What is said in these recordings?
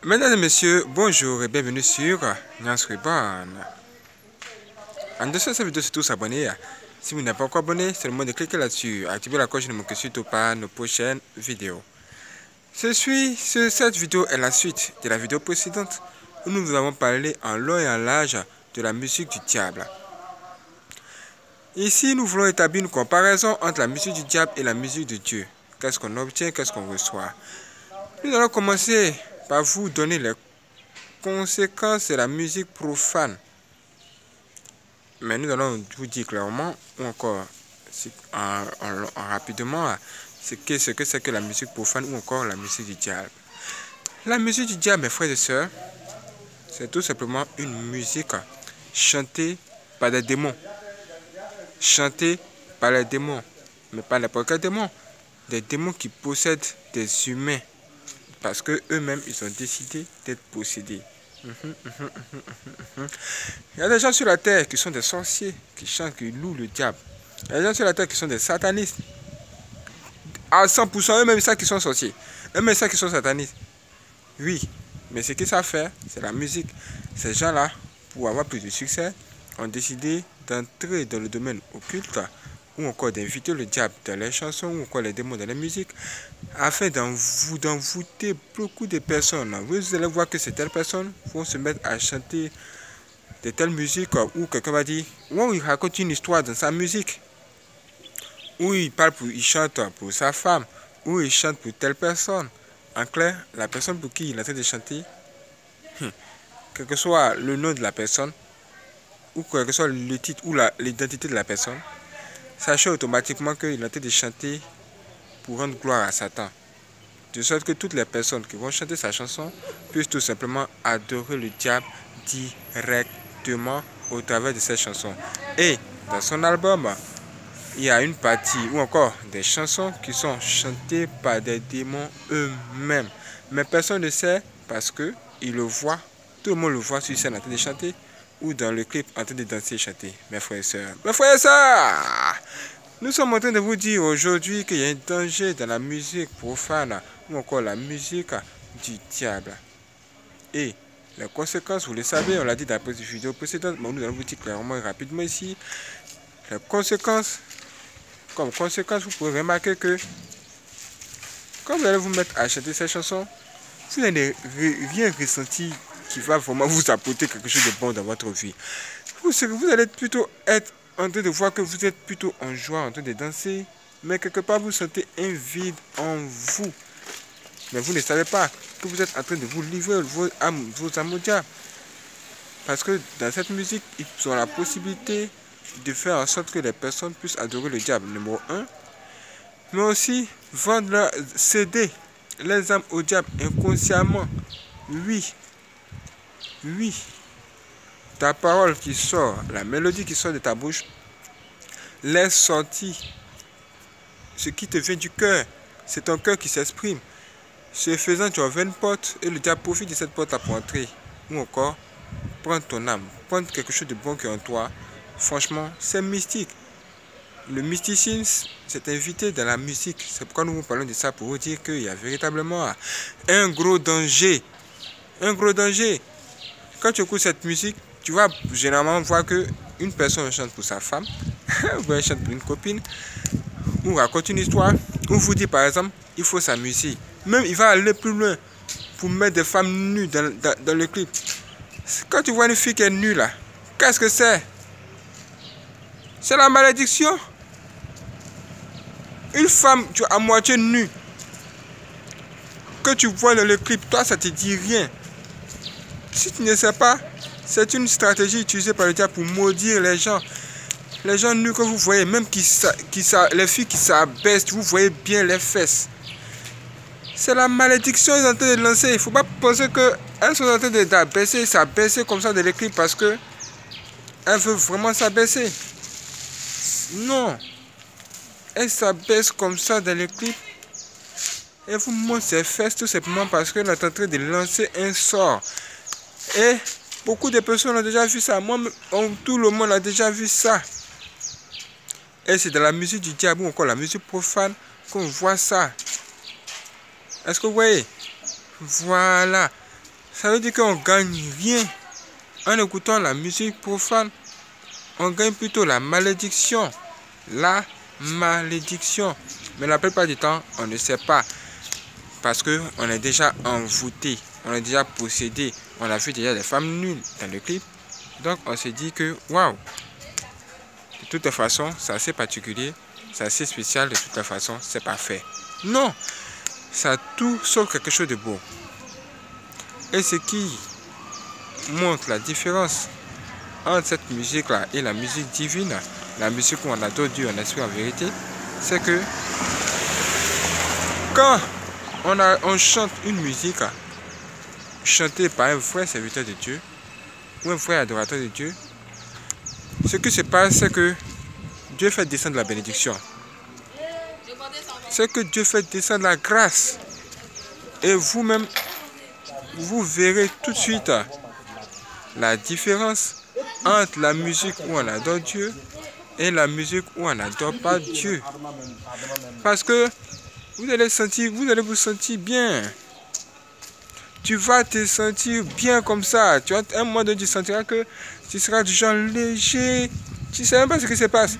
Mesdames et messieurs, bonjour et bienvenue sur Nyansriban. En dessous de cette vidéo, surtout s'abonner. Si vous n'êtes pas encore abonné, c'est le moment de cliquer là-dessus. Activez la cloche de ne manquer surtout pas nos prochaines vidéos. Cette vidéo est la suite de la vidéo précédente où nous vous avons parlé en long et en large de la musique du diable. Ici, nous voulons établir une comparaison entre la musique du diable et la musique de Dieu. Qu'est-ce qu'on obtient, qu'est-ce qu'on reçoit? Nous allons commencer par vous donner les conséquences de la musique profane. Mais nous allons vous dire clairement, ou encore rapidement, ce que c'est que la musique profane ou encore la musique du diable. La musique du diable, mes frères et sœurs, c'est tout simplement une musique chantée par des démons. Chantée par les démons, mais pas n'importe quel démon. Des démons qui possèdent des humains. Parce que eux-mêmes, ils ont décidé d'être possédés. Il y a des gens sur la terre qui sont des sorciers, qui chantent, qui louent le diable. Il y a des gens sur la terre qui sont des satanistes. À 100%, eux-mêmes, ça qui sont sorciers. Eux-mêmes, ça qui sont satanistes. Oui, mais ce qu'ils savent faire, c'est la musique. Ces gens-là, pour avoir plus de succès, ont décidé d'entrer dans le domaine occulte ou encore d'inviter le diable dans les chansons ou encore les démons dans la musique afin d'envoûter beaucoup de personnes. Vous allez voir que ces telles personnes vont se mettre à chanter de telles musiques où quelqu'un va dire, où il raconte une histoire dans sa musique, où il chante pour sa femme, où il chante pour telle personne. En clair, la personne pour qui il est en train de chanter, quel que soit le nom de la personne, ou quel que soit le titre ou l'identité de la personne, sachez automatiquement qu'il est en train de chanter pour rendre gloire à Satan. De sorte que toutes les personnes qui vont chanter sa chanson puissent tout simplement adorer le diable directement au travers de cette chanson. Et dans son album, il y a une partie ou encore des chansons qui sont chantées par des démons eux-mêmes. Mais personne ne sait parce qu'il le voit, tout le monde le voit sur scène en train de chanter ou dans le clip en train de danser et chanter. Mes frères et sœurs, nous sommes en train de vous dire aujourd'hui qu'il y a un danger dans la musique profane ou encore la musique du diable. Et les conséquences, vous le savez, on l'a dit dans la vidéo précédente, mais nous allons vous dire clairement et rapidement ici. Les conséquences, comme conséquence, vous pouvez remarquer que quand vous allez vous mettre à chanter ces chansons, vous n'avez rien ressenti qui va vraiment vous apporter quelque chose de bon dans votre vie. Vous allez plutôt être en train de voir que vous êtes plutôt en joie, en train de danser, mais quelque part vous sentez un vide en vous. Mais vous ne savez pas que vous êtes en train de vous livrer vos âmes au diable. Parce que dans cette musique, ils ont la possibilité de faire en sorte que les personnes puissent adorer le diable, numéro 1. Mais aussi céder les âmes au diable inconsciemment. Oui. Ta parole qui sort, la mélodie qui sort de ta bouche, laisse sortir ce qui te vient du cœur. C'est ton cœur qui s'exprime. Ce faisant, tu ouvres une porte et le diable profite de cette porte pour entrer. Ou encore, prendre ton âme, prendre quelque chose de bon qui est en toi. Franchement, c'est mystique. Le mysticisme, c'est invité dans la musique. C'est pourquoi nous vous parlons de ça pour vous dire qu'il y a véritablement un gros danger. Un gros danger. Quand tu écoutes cette musique, tu vas généralement voir qu'une personne chante pour sa femme, ou elle chante pour une copine, ou raconte une histoire, ou vous dit par exemple, il faut s'amuser. Même il va aller plus loin pour mettre des femmes nues dans le clip. Quand tu vois une fille qui est nue là, qu'est-ce que c'est? C'est la malédiction. Une femme à moitié nue, que tu vois dans le clip, toi ça te dit rien. Si tu ne sais pas, c'est une stratégie utilisée par le diable pour maudire les gens. Les gens nus que vous voyez, même les filles qui s'abaissent, vous voyez bien les fesses. C'est la malédiction qu'ils sont en train de lancer. Il ne faut pas penser qu'elles sont en train s'abaisser comme ça dans les clips parce qu'elles veulent vraiment s'abaisser. Non. Elles s'abaissent comme ça dans les clips. Et vous montrent ses fesses tout simplement parce qu'elle est en train de lancer un sort. Et beaucoup de personnes ont déjà vu ça. Moi, tout le monde a déjà vu ça. Et c'est dans la musique du diable ou encore la musique profane qu'on voit ça. Est-ce que vous voyez? Voilà. Ça veut dire qu'on ne gagne rien en écoutant la musique profane. On gagne plutôt la malédiction. La malédiction. Mais la plupart du temps, on ne sait pas. Parce qu'on est déjà envoûté. On est déjà possédé. On a vu déjà des femmes nulles dans le clip. Donc on se dit que waouh. De toute façon, c'est assez particulier. C'est assez spécial. De toute façon, c'est parfait. Non. Ça a tout sauf quelque chose de beau. Et ce qui montre la différence entre cette musique-là et la musique divine, la musique où on adore Dieu en esprit en vérité, c'est que quand on chante une musique chantée par un vrai serviteur de Dieu ou un vrai adorateur de Dieu, ce qui se passe, c'est que Dieu fait descendre la bénédiction. C'est que Dieu fait descendre la grâce. Et vous-même, vous verrez tout de suite la différence entre la musique où on adore Dieu et la musique où on n'adore pas Dieu. Parce que vous allez vous sentir bien. Tu vas te sentir bien comme ça. Tu vas, à un moment donné, tu sentiras que tu seras du genre léger. Tu ne sais même pas ce qui se passe.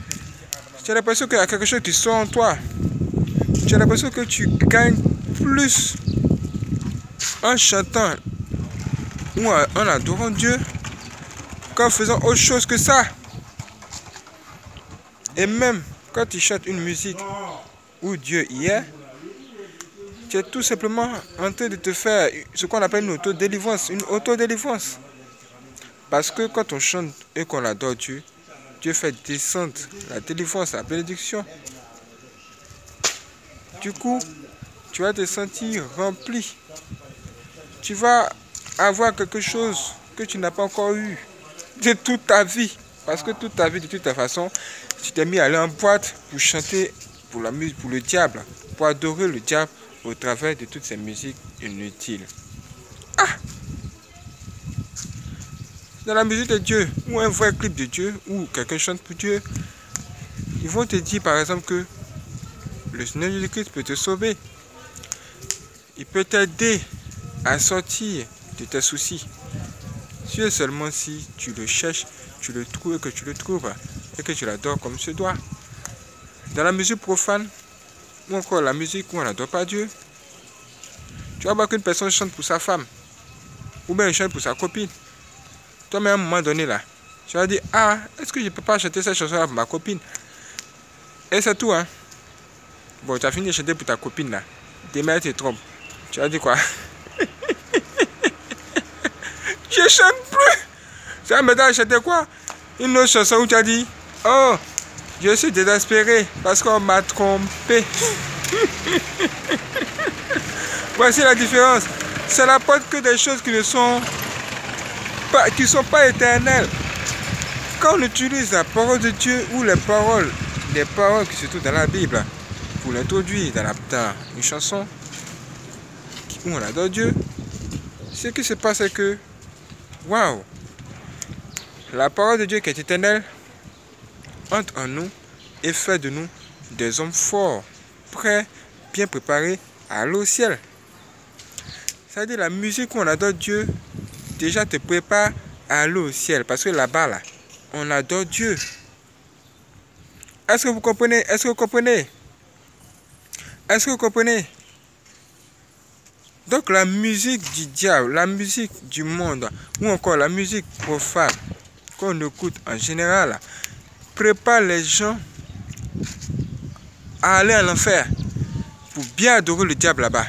Tu as l'impression qu'il y a quelque chose qui sort en toi. Tu as l'impression que tu gagnes plus en chantant ou en adorant Dieu qu'en faisant autre chose que ça. Et même quand tu chantes une musique où Dieu y est, tu es tout simplement en train de te faire ce qu'on appelle une autodélivrance. Une autodélivrance. Parce que quand on chante et qu'on adore Dieu, Dieu fait descendre la délivrance, la bénédiction. Du coup, tu vas te sentir rempli. Tu vas avoir quelque chose que tu n'as pas encore eu de toute ta vie. Parce que toute ta vie, de toute ta façon, tu t'es mis à aller en boîte pour chanter pour la musique, pour le diable, pour adorer le diable au travers de toutes ces musiques inutiles. Ah! Dans la musique de Dieu, ou un vrai clip de Dieu, ou quelqu'un chante pour Dieu, ils vont te dire par exemple que le Seigneur Jésus-Christ peut te sauver. Il peut t'aider à sortir de tes soucis. Si et seulement si tu le cherches, tu le trouves et que tu le trouves et que tu l'adores comme ce doit. Dans la musique profane, ou encore la musique où on n'adore pas Dieu, tu vas voir qu'une personne chante pour sa femme, ou bien elle chante pour sa copine. Toi-même, à un moment donné, là, tu vas dire, ah, est-ce que je ne peux pas chanter cette chanson-là pour ma copine? Et c'est tout, hein. Bon, tu as fini de chanter pour ta copine, là. Demain, tu te trompes. Tu vas dire quoi? Je chante plus. Tu vas maintenant chanter quoi? Une autre chanson où tu as dit, oh, je suis désespéré parce qu'on m'a trompé. Voici la différence. Ça n'apporte que des choses qui ne sont pas éternelles. Quand on utilise la parole de Dieu ou les paroles qui se trouvent dans la Bible pour l'introduire dans une chanson où on adore Dieu, ce qui se passe c'est que, waouh, la parole de Dieu qui est éternelle entre en nous et fait de nous des hommes forts, prêts, bien préparés à aller au ciel. C'est-à-dire la musique où on adore Dieu déjà te prépare à aller au ciel. Parce que là-bas, là, on adore Dieu. Est-ce que vous comprenez? Est-ce que vous comprenez? Est-ce que vous comprenez? Donc la musique du diable, la musique du monde, ou encore la musique profane qu'on écoute en général, prépare les gens à aller à l'enfer pour bien adorer le diable là-bas.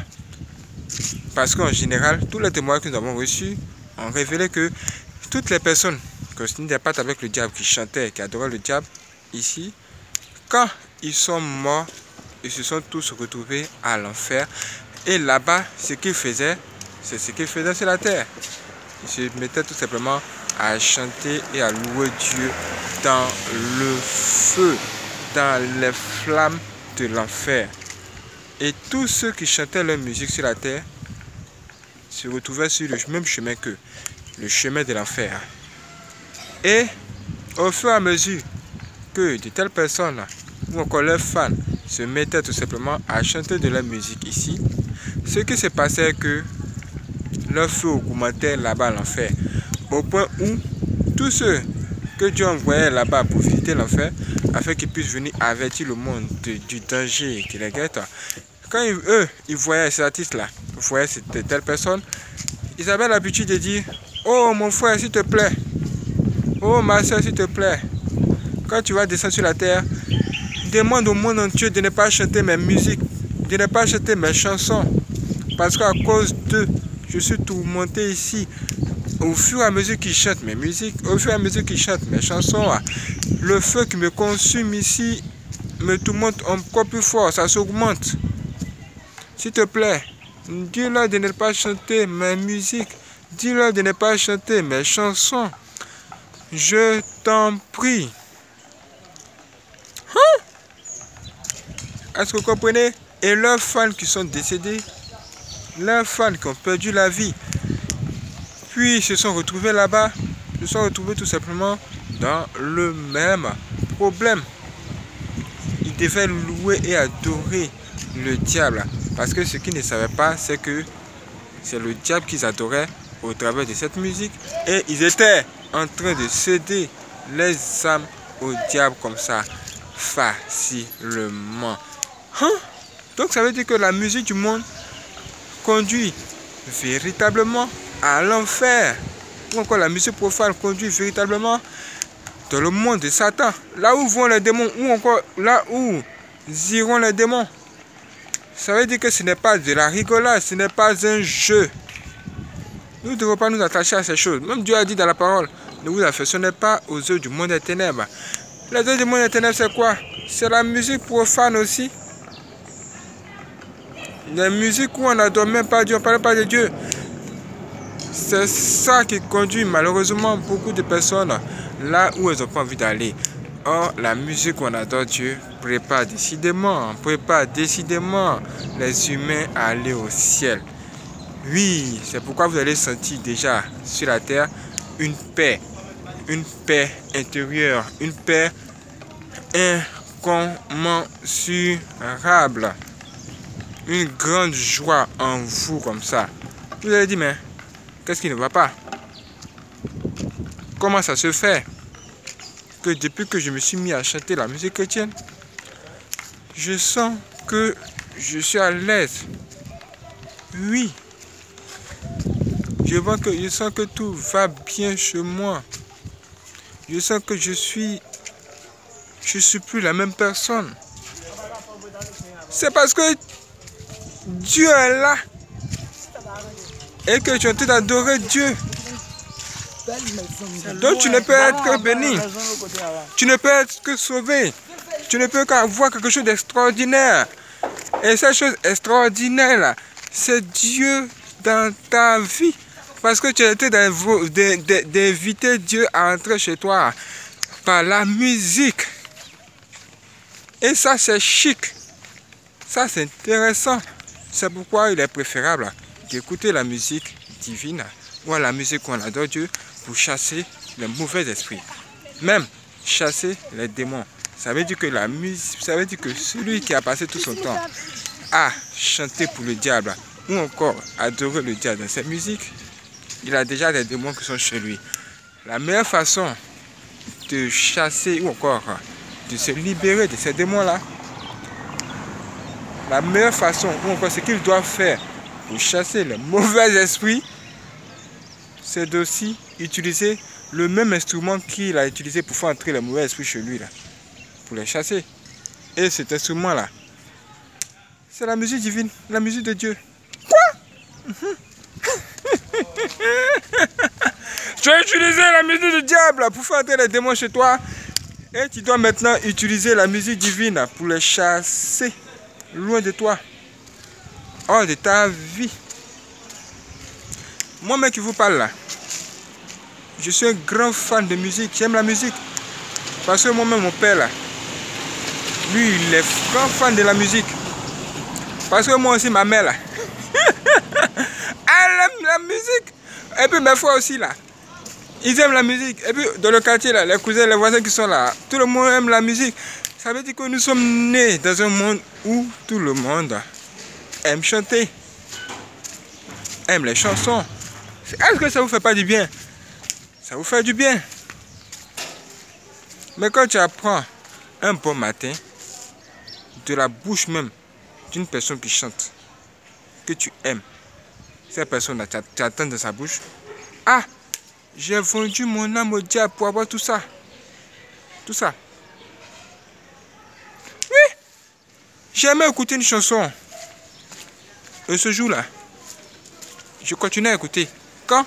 Parce qu'en général, tous les témoins que nous avons reçus ont révélé que toutes les personnes qui n'étaient pas avec le diable, qui chantaient, qui adoraient le diable, ici, quand ils sont morts, ils se sont tous retrouvés à l'enfer. Et là-bas, ce qu'ils faisaient, c'est ce qu'ils faisaient sur la terre. Ils se mettaient tout simplement à chanter et à louer Dieu dans le feu, dans les flammes de l'enfer. Et tous ceux qui chantaient leur musique sur la terre se retrouvaient sur le même chemin qu'eux, le chemin de l'enfer. Et au fur et à mesure que de telles personnes ou encore leurs fans se mettaient tout simplement à chanter de la musique ici, ce qui se passait que leur feu augmentait là-bas l'enfer. Au point où tous ceux que Dieu envoyait là-bas pour visiter l'enfer, afin qu'ils puissent venir avertir le monde du danger qui les guette. Quand ils voyaient ces artistes-là, ils voyaient cette telle personne, ils avaient l'habitude de dire: oh mon frère, s'il te plaît, oh ma soeur, s'il te plaît, quand tu vas descendre sur la terre, demande au monde entier de ne pas chanter mes musiques, de ne pas chanter mes chansons, parce qu'à cause d'eux, je suis tourmenté ici. Au fur et à mesure qu'ils chantent mes musiques, au fur et à mesure qu'ils chantent mes chansons, le feu qui me consume ici me tourmente encore plus fort, ça s'augmente. S'il te plaît, dis-leur de ne pas chanter mes musiques, dis-leur de ne pas chanter mes chansons. Je t'en prie. Est-ce que vous comprenez? Et leurs fans qui sont décédés, leurs fans qui ont perdu la vie, puis se sont retrouvés là-bas, se sont retrouvés tout simplement dans le même problème. Ils devaient louer et adorer le diable. Parce que ce qu'ils ne savaient pas, c'est que c'est le diable qu'ils adoraient au travers de cette musique. Et ils étaient en train de céder les âmes au diable comme ça, facilement. Donc ça veut dire que la musique du monde conduit véritablement à l'enfer. Ou encore la musique profane conduit véritablement dans le monde de Satan. Là où vont les démons, ou encore là où iront les démons. Ça veut dire que ce n'est pas de la rigolade, ce n'est pas un jeu. Nous ne devons pas nous attacher à ces choses. Même Dieu a dit dans la parole: ne vous affectionnez pas aux œuvres du monde des ténèbres. Les œuvres du monde des ténèbres, c'est quoi? C'est la musique profane aussi. La musique où on n'adore même pas Dieu, on ne parle pas de Dieu. C'est ça qui conduit malheureusement beaucoup de personnes là où elles n'ont pas envie d'aller. Or, la musique où on adore Dieu prépare décidément les humains à aller au ciel. Oui, c'est pourquoi vous allez sentir déjà sur la terre une paix intérieure, une paix incommensurable, une grande joie en vous comme ça. Vous allez dire: mais qu'est-ce qui ne va pas? Comment ça se fait que depuis que je me suis mis à chanter la musique chrétienne, je sens que je suis à l'aise? Oui. Je sens que tout va bien chez moi. Je sens que je suis plus la même personne. C'est parce que Dieu est là et que tu es en train d'adorer Dieu. Donc tu ne peux être que béni. Tu ne peux être que sauvé. Tu ne peux qu'avoir quelque chose d'extraordinaire. Et cette chose extraordinaire là, c'est Dieu dans ta vie. Parce que tu as été d'inviter Dieu à entrer chez toi par la musique. Et ça, c'est chic. Ça, c'est intéressant. C'est pourquoi il est préférable d'écouter la musique divine ou la musique où on adore Dieu pour chasser les mauvais esprits. Même chasser les démons. Ça veut dire que la musique, ça veut dire que celui qui a passé tout son temps à chanter pour le diable ou encore adorer le diable dans cette musique, il a déjà des démons qui sont chez lui. La meilleure façon de chasser ou encore de se libérer de ces démons-là, la meilleure façon ou encore ce qu'il doit faire pour chasser les mauvais esprits, c'est d'aussi utiliser le même instrument qu'il a utilisé pour faire entrer les mauvais esprits chez lui, là, pour les chasser. Et cet instrument-là, c'est la musique divine, la musique de Dieu. Quoi? Tu as utilisé la musique du diable pour faire entrer les démons chez toi. Et tu dois maintenant utiliser la musique divine pour les chasser loin de toi, hors de ta vie. Moi-même qui vous parle là, je suis un grand fan de musique. J'aime la musique. Parce que moi-même, mon père là, lui, il est grand fan de la musique. Parce que moi aussi, ma mère là, elle aime la musique. Et puis mes frères aussi là, ils aiment la musique. Et puis dans le quartier là, les cousins, les voisins qui sont là, tout le monde aime la musique. Ça veut dire que nous sommes nés dans un monde où tout le monde aime chanter, aime les chansons, Est-ce que ça vous fait pas du bien? Ça vous fait du bien. Mais quand tu apprends un bon matin, de la bouche même d'une personne qui chante, que tu aimes, cette personne-là, tu attends de sa bouche, ah, j'ai vendu mon âme au diable pour avoir tout ça. Tout ça. Oui, j'ai jamais écouté une chanson. Et ce jour-là, je continuais à écouter. Quand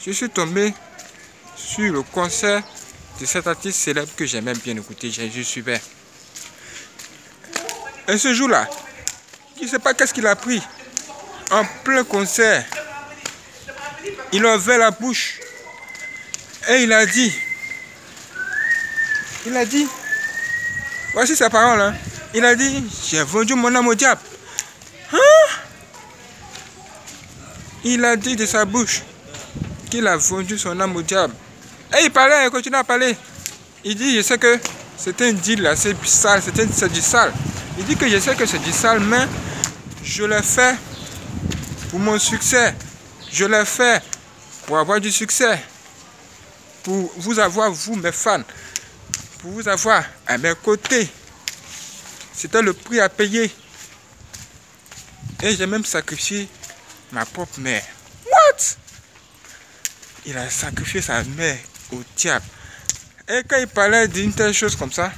je suis tombé sur le concert de cet artiste célèbre que j'aimais bien écouter, je suivais. Et ce jour-là, je ne sais pas qu'est-ce qu'il a pris. En plein concert, il a ouvert la bouche et il a dit, voici sa parole, hein. Il a dit, j'ai vendu mon âme au diable. Hein? Il a dit de sa bouche qu'il a vendu son âme au diable. Et il parlait, il continue à parler. Il dit, je sais que c'est un deal là, c'est sale, c'est du sale. Il dit que je sais que c'est du sale, mais je l'ai fait pour mon succès. Je l'ai fait pour avoir du succès. Pour vous avoir, vous mes fans. Pour vous avoir à mes côtés. C'était le prix à payer. Et j'ai même sacrifié ma propre mère. What? Il a sacrifié sa mère au diable. Et quand il parlait d'une telle chose comme ça,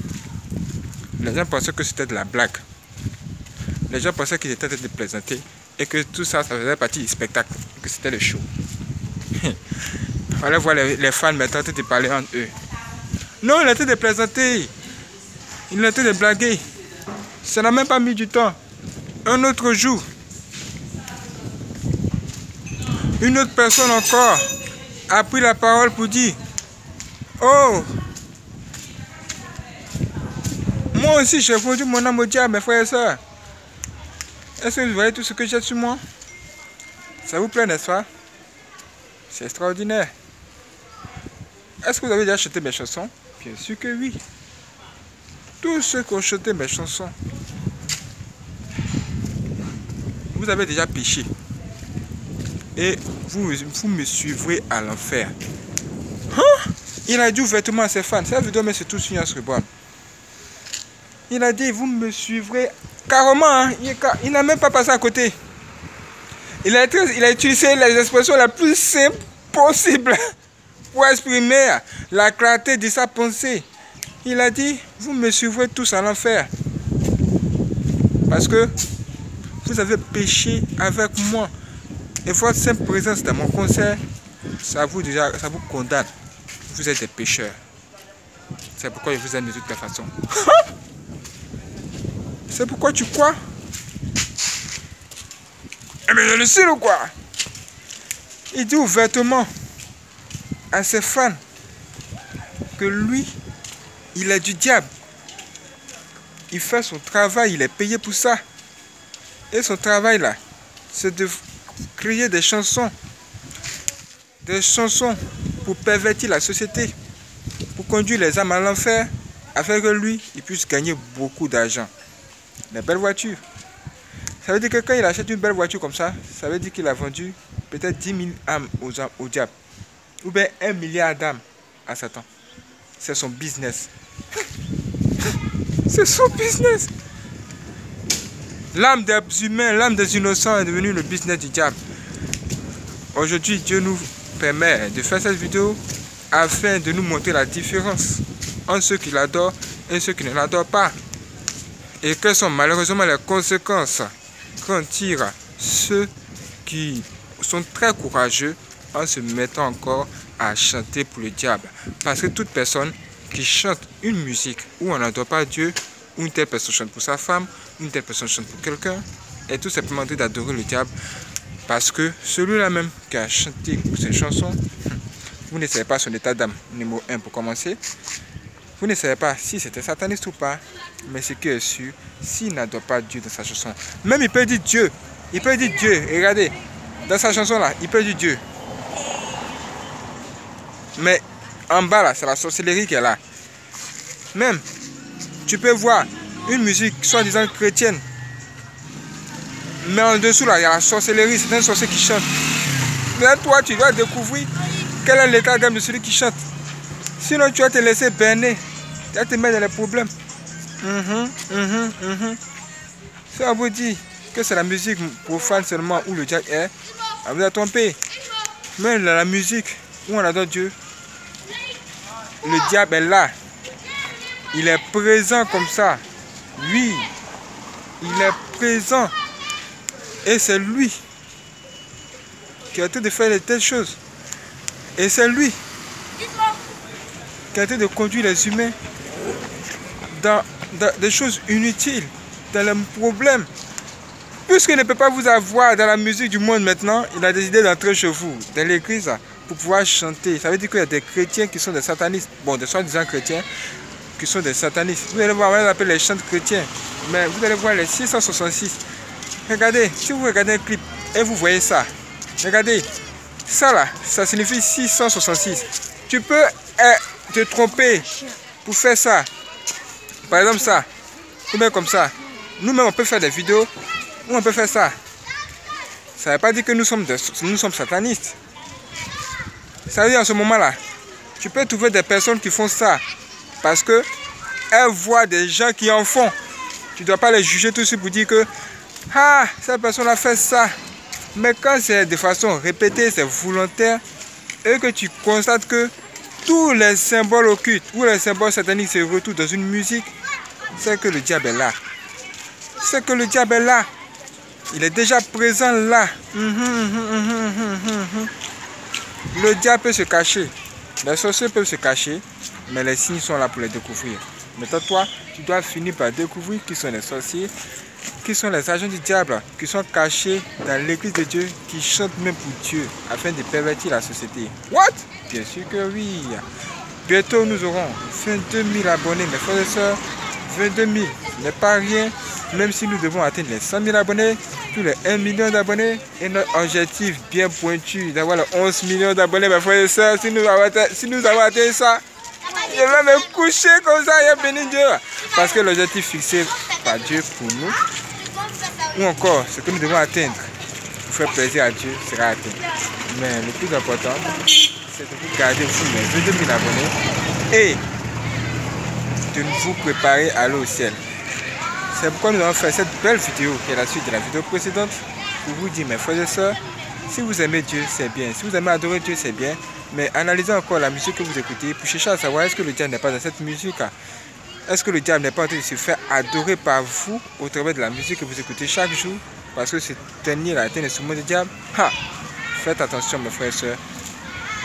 les gens pensaient que c'était de la blague. Les gens pensaient qu'il était en train de plaisanter et que tout ça, ça faisait partie du spectacle, que c'était le show. Il fallait voir les fans maintenant en train de parler entre eux. Non, il était de plaisanter. Il était de blaguer. Ça n'a même pas mis du temps. Un autre jour, une autre personne encore a pris la parole pour dire, oh, moi aussi j'ai vendu mon âme au diable, mes frères et sœurs. Est-ce que vous voyez tout ce que j'ai sur moi? Ça vous plaît, n'est-ce pas? C'est extraordinaire. Est-ce que vous avez déjà chanté mes chansons? Bien sûr que oui. Tous ceux qui ont chanté mes chansons, vous avez déjà péché. Et vous me suivrez à l'enfer. Hein? Il a dit ouvertement à ses fans. Cette vidéo met surtout sur Instagram. Il a dit, vous me suivrez carrément. Hein? Il n'a même pas passé à côté. Il a utilisé les expressions les plus simples possibles pour exprimer la clarté de sa pensée. Il a dit, vous me suivrez tous à l'enfer. Parce que vous avez péché avec moi. Et votre simple présence dans mon concert, ça vous condamne. Vous êtes des pécheurs. C'est pourquoi je vous aime de toutes les façons. C'est pourquoi tu crois? Eh bien, je le sais ou quoi? Il dit ouvertement à ses fans que lui, il est du diable. Il fait son travail, il est payé pour ça. Et son travail là, c'est de créer des chansons pour pervertir la société, pour conduire les âmes à l'enfer, afin que lui, il puisse gagner beaucoup d'argent. Des belles voitures. Ça veut dire que quand il achète une belle voiture comme ça, ça veut dire qu'il a vendu peut-être 10 000 âmes au diable. Ou bien 1 milliard d'âmes à Satan. C'est son business. C'est son business. L'âme des humains, l'âme des innocents est devenue le business du diable. Aujourd'hui, Dieu nous permet de faire cette vidéo afin de nous montrer la différence entre ceux qui l'adorent et ceux qui ne l'adorent pas. Et quelles sont malheureusement les conséquences qu'en tirent ceux qui sont très courageux en se mettant encore à chanter pour le diable. Parce que toute personne qui chante une musique où on n'adore pas Dieu, ou une telle personne chante pour sa femme, une telle personne chante pour quelqu'un, est tout simplement en train d'adorer le diable. Parce que celui-là même qui a chanté ces chansons, vous ne savez pas son état d'âme, numéro 1 pour commencer. Vous ne savez pas si c'était sataniste ou pas, mais ce qui est sûr, s'il n'adore pas Dieu dans sa chanson, même il peut dire Dieu, et regardez, dans sa chanson là, il peut dire Dieu. Mais en bas là, c'est la sorcellerie qui est là. Même, tu peux voir une musique soi-disant chrétienne, mais en dessous là, il y a la sorcellerie, c'est un sorcier qui chante. Mais toi, tu dois découvrir quel est l'état d'âme de celui qui chante. Sinon, tu vas te laisser berner. Tu vas te mettre dans les problèmes. Ça vous dit que c'est la musique profane seulement où le diable est. On vous a trompé. Mais dans la musique où on adore Dieu, le diable est là. Il est présent comme ça. Oui, il est présent. Et c'est lui qui a été de faire de telles choses. Et c'est lui qui a été de conduire les humains dans des choses inutiles, dans les problèmes. Puisqu'il ne peut pas vous avoir dans la musique du monde maintenant, il a décidé d'entrer chez vous, dans l'église, pour pouvoir chanter. Ça veut dire qu'il y a des chrétiens qui sont des satanistes. Bon, des soi-disant chrétiens qui sont des satanistes. Vous allez voir, on appelle les chants chrétiens. Mais vous allez voir les 666. Regardez, si vous regardez un clip et vous voyez ça, regardez, ça là, ça signifie 666. Tu peux te tromper pour faire ça. Par exemple ça, ou bien comme ça. Nous-mêmes on peut faire des vidéos où on peut faire ça. Ça ne veut pas dire que nous sommes satanistes. Ça veut dire en ce moment-là, tu peux trouver des personnes qui font ça parce que elles voient des gens qui en font. Tu ne dois pas les juger tout de suite pour dire que ah, cette personne a fait ça. Mais quand c'est de façon répétée, c'est volontaire, et que tu constates que tous les symboles occultes ou les symboles sataniques se retrouvent dans une musique, c'est que le diable est là. C'est que le diable est là. Il est déjà présent là. Le diable peut se cacher. Les sorciers peuvent se cacher, mais les signes sont là pour les découvrir. Maintenant, toi, tu dois finir par découvrir qui sont les sorciers, qui sont les agents du diable, qui sont cachés dans l'église de Dieu, qui chantent même pour Dieu, afin de pervertir la société. What? Bien sûr que oui. Bientôt, nous aurons 22 000 abonnés, mes frères et sœurs. 22 000, ce n'est pas rien, même si nous devons atteindre les 100 000 abonnés, tous les 1 million d'abonnés, et notre objectif bien pointu d'avoir les 11 millions d'abonnés, mes frères et sœurs. Si nous avons atteint ça, je vais me coucher comme ça et bénir Dieu. Parce que l'objectif fixé par Dieu pour nous, ou encore ce que nous devons atteindre pour faire plaisir à Dieu, sera atteint. Mais le plus important, c'est de vous garder vous les 22 000 abonnés et de vous préparer à aller au ciel. C'est pourquoi nous allons faire cette belle vidéo qui est la suite de la vidéo précédente pour vous dire, mes frères et sœurs, si vous aimez Dieu, c'est bien. Si vous aimez adorer Dieu, c'est bien. Mais analysez encore la musique que vous écoutez pour chercher à savoir est-ce que le diable n'est pas dans cette musique. Est-ce que le diable n'est pas en train de se faire adorer par vous au travers de la musique que vous écoutez chaque jour? Parce que c'est tenir la tête sur le monde du diable. Faites attention, mes frères et sœurs.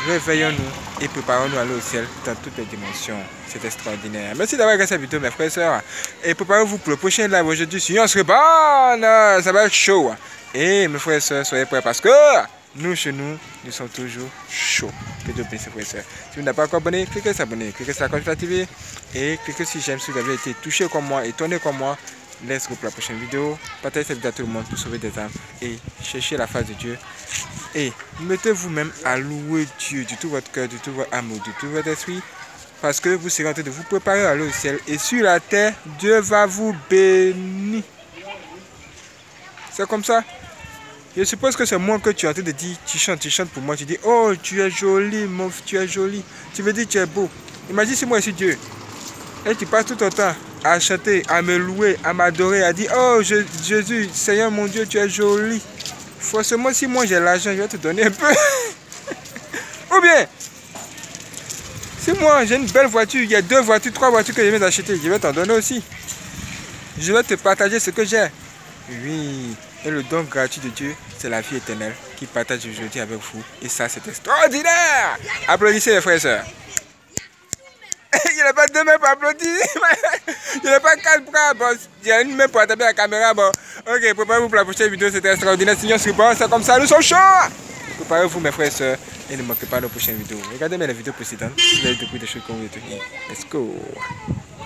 Réveillons-nous et préparons-nous à aller au ciel dans toutes les dimensions. C'est extraordinaire. Merci d'avoir regardé cette vidéo, mes frères et sœurs. Et préparez-vous pour le prochain live aujourd'hui. Sinon, on se bonne. Ça va être chaud. Et mes frères et sœurs, soyez prêts parce que nous, chez nous, nous sommes toujours chauds. Que Dieu bénisse, frères et sœurs. Si vous n'êtes pas encore abonné, cliquez sur s'abonner, cliquez sur la cloche activée et cliquez sur j'aime si vous avez été touché comme moi, étonné comme moi. Let's go pour la prochaine vidéo. Partagez cette vidéo à tout le monde pour sauver des âmes et cherchez la face de Dieu. Et mettez-vous même à louer Dieu de tout votre cœur, de tout votre amour, de tout votre esprit. Parce que vous serez en train de vous préparer à aller au ciel. Et sur la terre, Dieu va vous bénir. C'est comme ça. Je suppose que c'est moi que tu es en train de dire, tu chantes pour moi. Tu dis, oh, tu es joli, tu es joli. Tu veux dire, tu es beau. Imagine si moi je suis Dieu. Et tu passes tout ton temps à chanter, à me louer, à m'adorer, à dire, oh Jésus, Seigneur mon Dieu, tu es joli. Forcément, si moi j'ai l'argent, je vais te donner un peu. Ou bien, si moi j'ai une belle voiture, il y a 2 voitures, 3 voitures que je viens d'acheter, je vais t'en donner aussi. Je vais te partager ce que j'ai. Oui, et le don gratuit de Dieu, c'est la vie éternelle qui partage aujourd'hui avec vous. Et ça, c'est extraordinaire. Applaudissez les frères et sœurs. Il n'a pas 2 mains pour applaudir. Il n'a pas 4 bras. Bon, il y a une main pour attraper la caméra. Bon, ok, préparez-vous pour la prochaine vidéo. C'était extraordinaire. Sinon, c'est bon, c'est comme ça. Nous sommes chauds. Préparez-vous, mes frères et sœurs. Et ne manquez pas nos prochaines vidéos. Regardez mes vidéos précédentes. Vous allez découvrir des choses que vous voulez tenir. Let's go.